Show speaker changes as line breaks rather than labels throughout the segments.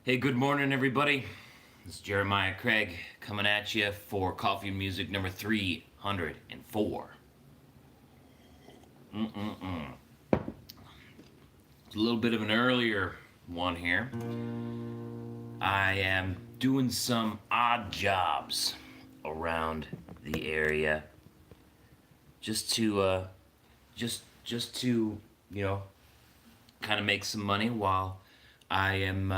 Hey, good morning, everybody. This is Jeremiah Craig coming at you for Coffee and Music number 304. It's a little bit of an earlier one here. I am doing some odd jobs around the area just to kind of make some money while I am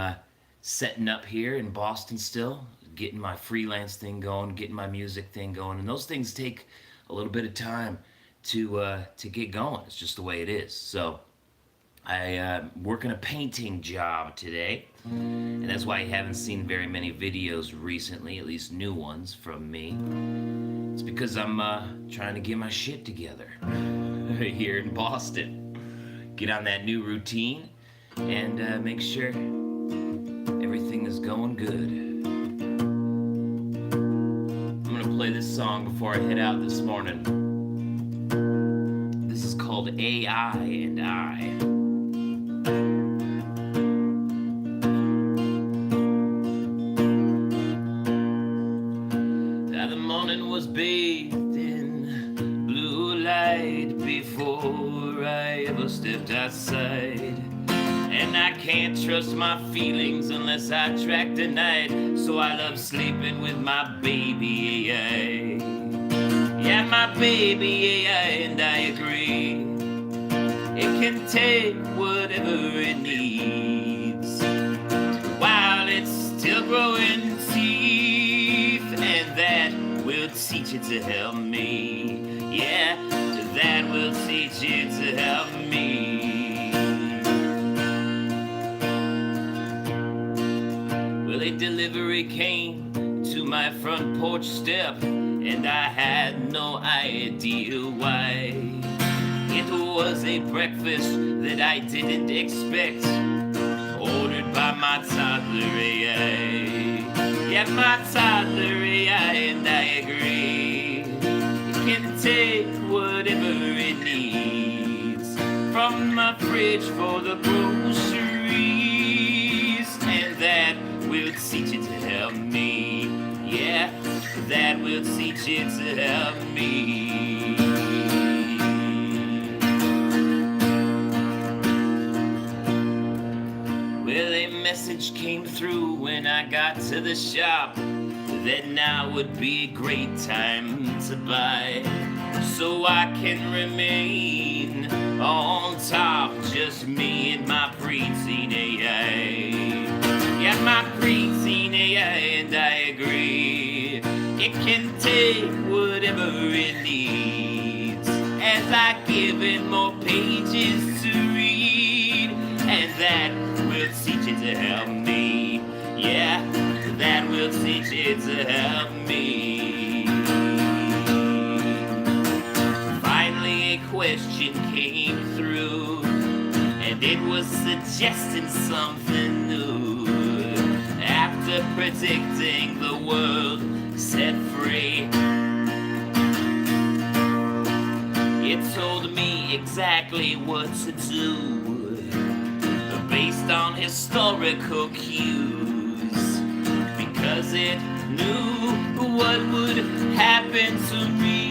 setting up here in Boston still, getting my freelance thing going, getting my music thing going, and those things take a little bit of time to get going. It's just the way it is. So I working a painting job today, and that's why you haven't seen very many videos recently, at least new ones from me. It's because I'm trying to get my shit together here in Boston. Get on that new routine and make sure everything is going good. I'm gonna play this song before I head out this morning. This is called AI and I. Now the morning was bathed in blue light before I ever stepped outside. And I can't trust my feelings unless I track the night. So I love sleeping with my baby AI. Yeah, my baby AI, and I agree. It can take whatever it needs while it's still growing teeth. And that will teach it to help me. Yeah, that will teach it to help me. A delivery came to my front porch step, and I had no idea why. It was a breakfast that I didn't expect, ordered by my toddler AI. Yeah, my toddler AI, and I agree. It can take whatever it needs from my fridge for the groceries, and that will teach it to help me. Yeah, that will teach it to help me. Well, a message came through when I got to the shop that now would be a great time to buy, so I can remain on top, just me and my preteen AI. Yeah, my preteen AI, and I agree. It can take whatever it needs as I give it more pages to read, and that will teach it to help me. Yeah, that will teach it to help me. Finally, a question came through, and it was suggesting something new. After predicting the world set free, it told me exactly what to do based on historical cues, because it knew what would happen to me.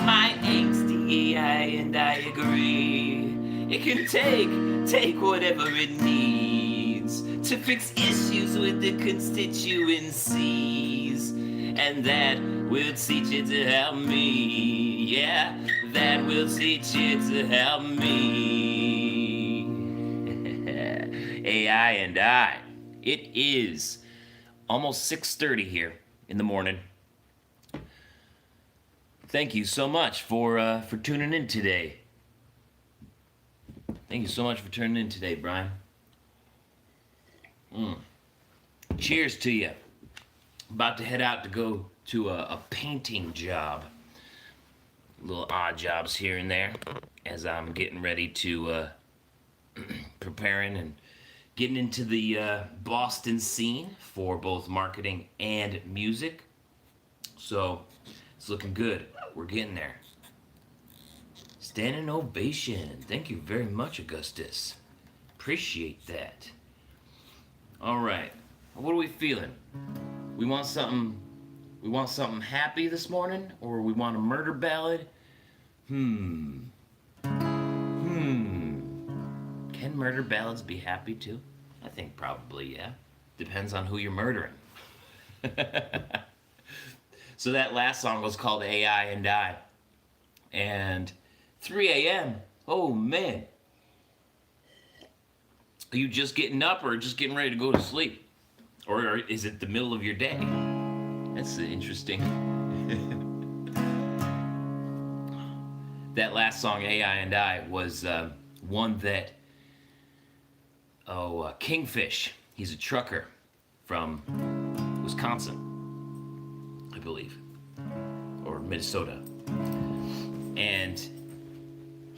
My angsty AI, and I agree. It can take whatever it needs to fix issues with the constituencies, and that will teach it to help me. Yeah, that will teach it to help me. AI and I. It is almost 6:30 here in the morning. Thank you so much for tuning in today. Thank you so much for tuning in today, Brian. Cheers to you. About to head out to go to a painting job. Little odd jobs here and there as I'm getting ready to preparing and getting into the Boston scene for both marketing and music. So it's looking good. We're getting there. Standing ovation. Thank you very much, Augustus. Appreciate that. All right. What are we feeling? We want something happy this morning, or we want a murder ballad? Can murder ballads be happy too? I think probably, yeah. Depends on who you're murdering. So that last song was called AI and I. And 3 a.m. Oh man. Are you just getting up or just getting ready to go to sleep? Or is it the middle of your day? That's interesting. That last song, AI and I, was one that, Kingfish, he's a trucker from Wisconsin, I believe, or Minnesota. And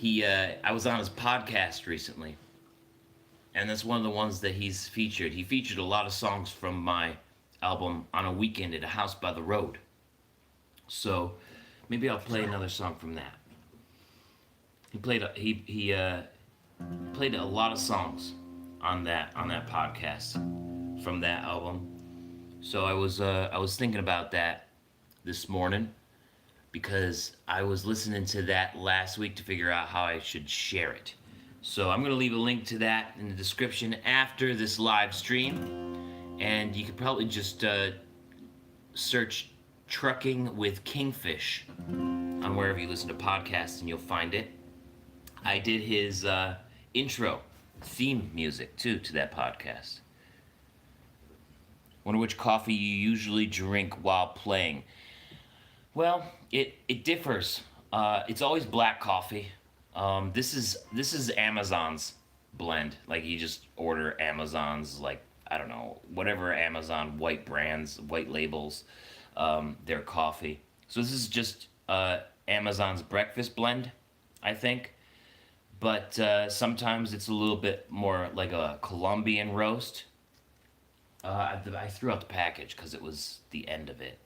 I was on his podcast recently. And that's one of the ones that he's featured. He featured a lot of songs from my album On a Weekend at a House by the Road. So maybe I'll play another song from that. He played a lot of songs on that podcast from that album. So I was thinking about that this morning because I was listening to that last week to figure out how I should share it. So I'm going to leave a link to that in the description after this live stream. And you could probably just search Trucking with Kingfish on wherever you listen to podcasts and you'll find it. I did his intro theme music too to that podcast. Wonder which coffee you usually drink while playing. Well, it differs. It's always black coffee. This is Amazon's blend. Like you just order Amazon's, like, I don't know, whatever Amazon white brands, white labels, their coffee. So this is just Amazon's breakfast blend, I think. But sometimes it's a little bit more like a Colombian roast. I threw out the package because it was the end of it.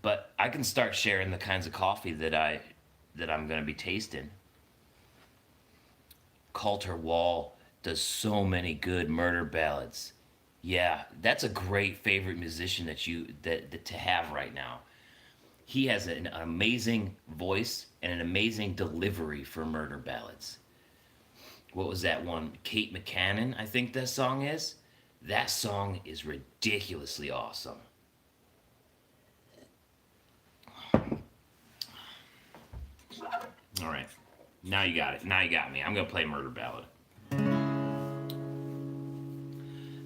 But I can start sharing the kinds of coffee that I'm going to be tasting. Coulter Wall does so many good murder ballads. Yeah, that's a great favorite musician that to have right now. He has an amazing voice and an amazing delivery for murder ballads. What was that one? Kate McCannon, I think that song is. That song is ridiculously awesome. All right, now you got it. Now you got me. I'm gonna play murder ballad.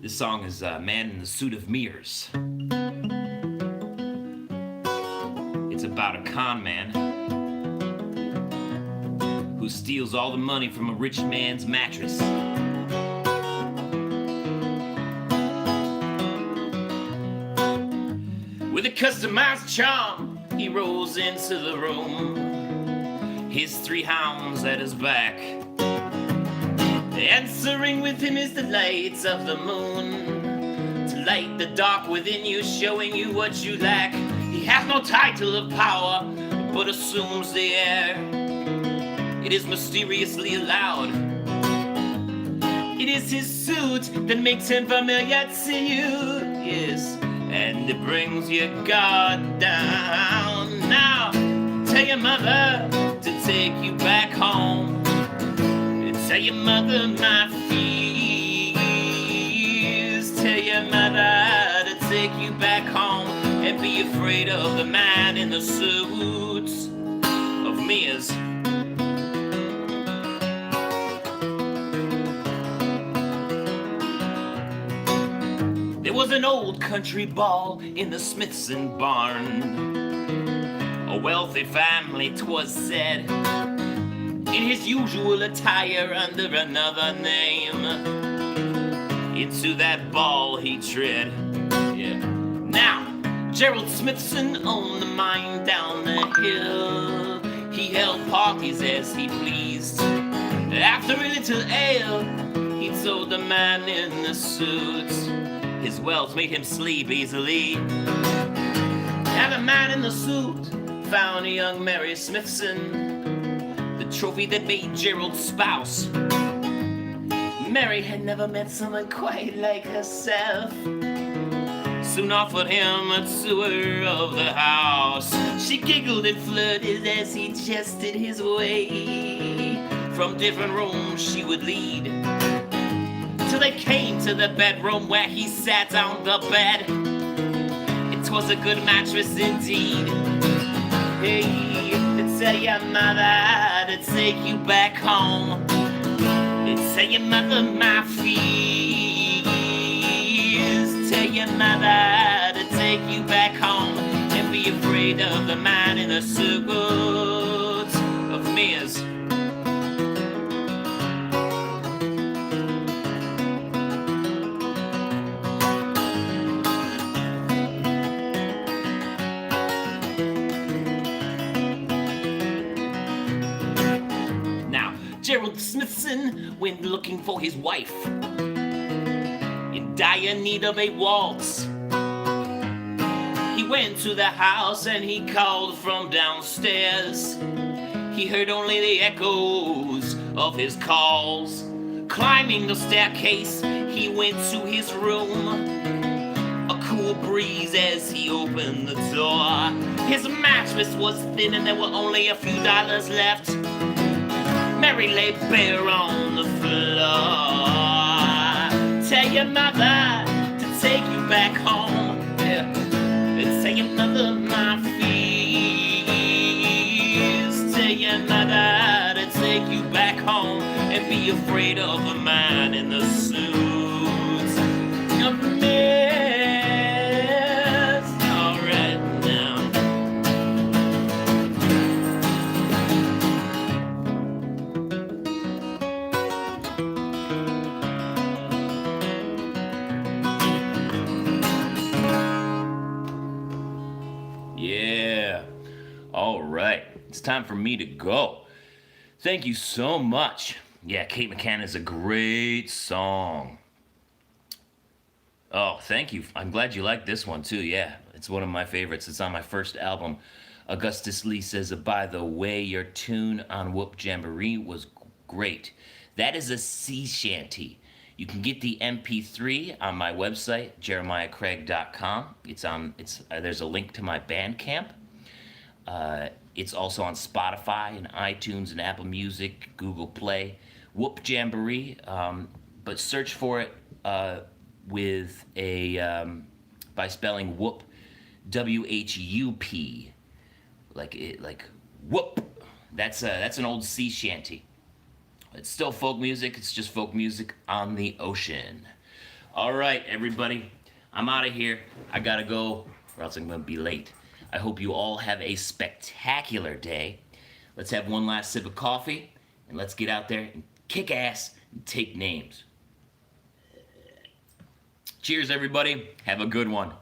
This song is Man in the Suit of Mirrors. It's about a con man who steals all the money from a rich man's mattress. With a customized charm, he rolls into the room. His 3 hounds at his back. Answering with him is the lights of the moon to light the dark within you, showing you what you lack. He has no title of power, but assumes the air. It is mysteriously allowed. It is his suit that makes him familiar to you, yes, and it brings your guard down. Now, tell your mother to take you back home. Tell your mother my fears. Tell your mother to take you back home and be afraid of the man in the suits of mirrors. There was an old country ball in the Smithson barn. A wealthy family, 'twas said, in his usual attire under another name. Into that ball he tread. Yeah. Now, Gerald Smithson owned the mine down the hill. He held parties as he pleased. After a little ale, he told the man in the suit his wealth made him sleep easily. And the man in the suit found young Mary Smithson, the trophy that made Gerald's spouse. Mary had never met someone quite like herself. Soon offered him a tour of the house. She giggled and flirted as he jested his way. From different rooms she would lead, till they came to the bedroom where he sat on the bed. It was a good mattress indeed. Hey, tell your mother to take you back home. Tell your mother my fears. Tell your mother to take you back home. And be afraid of the man in the circles of mirrors. Gerald Smithson went looking for his wife, in dire need of a waltz. He went to the house and he called from downstairs. He heard only the echoes of his calls. Climbing the staircase, he went to his room. A cool breeze as he opened the door. His mattress was thin and there were only a few dollars left. Mary lay bare on the floor. Tell your mother to take you back home. Yeah. Tell your mother my fears. Tell your mother to take you back home. And be afraid of the man in the suit of mirrors. All right now. Yeah, all right, it's time for me to go. Thank you so much. Yeah, Kate McCann is a great song. Oh, thank you. I'm glad you liked this one too. Yeah, it's one of my favorites. It's on my first album. Augustus Lee says, by the way, your tune on Whup Jamboree was great. That is a sea shanty. You can get the MP3 on my website, jeremiahcraig.com. There's a link to my Bandcamp. It's also on Spotify and iTunes and Apple Music, Google Play. Whup Jamboree, but search for it with by spelling whoop, W-H-U-P, like whoop. That's an old sea shanty. It's still folk music. It's just folk music on the ocean. All right, everybody. I'm out of here. I gotta go, or else I'm gonna be late. I hope you all have a spectacular day. Let's have one last sip of coffee, and let's get out there and kick ass and take names. Cheers, everybody. Have a good one.